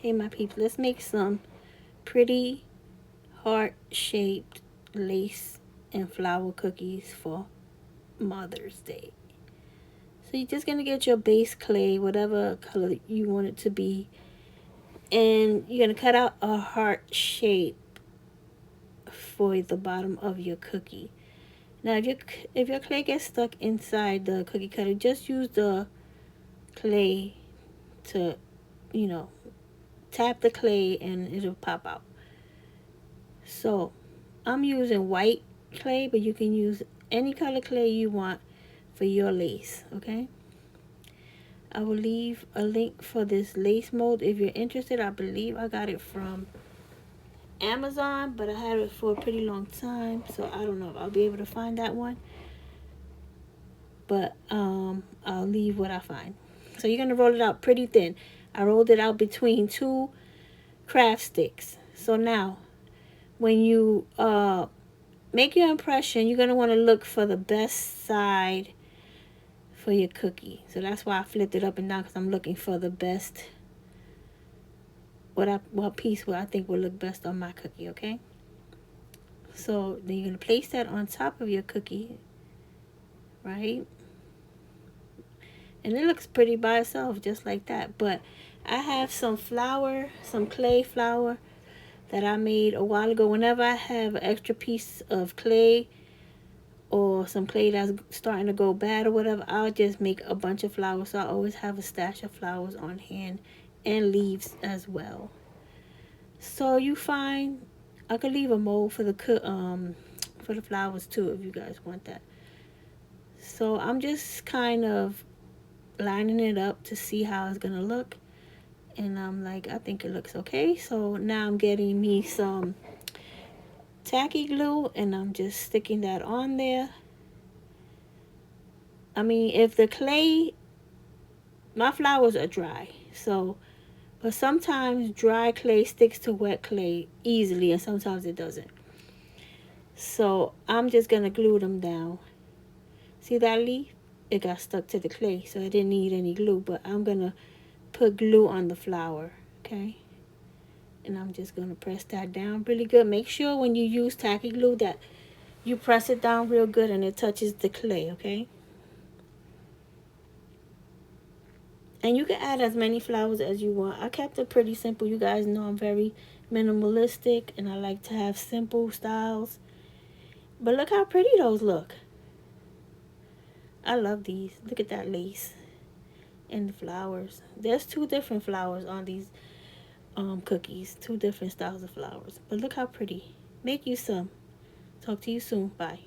Hey my peeps, let's make some pretty heart-shaped lace and flower cookies for Mother's Day. So you're just going to get your base clay, whatever color you want it to be. And you're going to cut out a heart shape for the bottom of your cookie. Now if your clay gets stuck inside the cookie cutter, just use the clay to, you know, tap the clay and it'll pop out. So I'm using white clay, but you can use any color clay you want for your lace, okay? I will leave a link for this lace mold if you're interested. I believe I got it from Amazon, but I had it for a pretty long time, so I don't know if I'll be able to find that one. But I'll leave what I find. So you're gonna roll it out pretty thin. I rolled it out between two craft sticks. So now when you make your impression, you're gonna want to look for the best side for your cookie. So that's why I flipped it up and down, because I'm looking for the best, what piece I think will look best on my cookie, okay? So then you're gonna place that on top of your cookie, right? And it looks pretty by itself, just like that. But I have some flour, some clay flour that I made a while ago. Whenever I have an extra piece of clay or some clay that's starting to go bad or whatever, I'll just make a bunch of flowers. So I always have a stash of flowers on hand and leaves as well. So you find, I could leave a mold for the flowers too if you guys want that. So I'm just kind of lining it up to see how it's gonna look, and I'm like, I think it looks okay. So now I'm getting me some tacky glue and I'm just sticking that on there. I mean, if the clay, my flowers are dry, so, but sometimes dry clay sticks to wet clay easily and sometimes it doesn't. So I'm just gonna glue them down. See that leaf? It got stuck to the clay, so I didn't need any glue, but I'm gonna put glue on the flower, okay? And I'm just gonna press that down really good. Make sure when you use tacky glue that you press it down real good and it touches the clay, okay? And you can add as many flowers as you want. I kept it pretty simple. You guys know I'm very minimalistic and I like to have simple styles. But look how pretty those look. I love these. Look at that lace and the flowers. There's two different flowers on these cookies. Two different styles of flowers. But look how pretty. Make you some. Talk to you soon. Bye.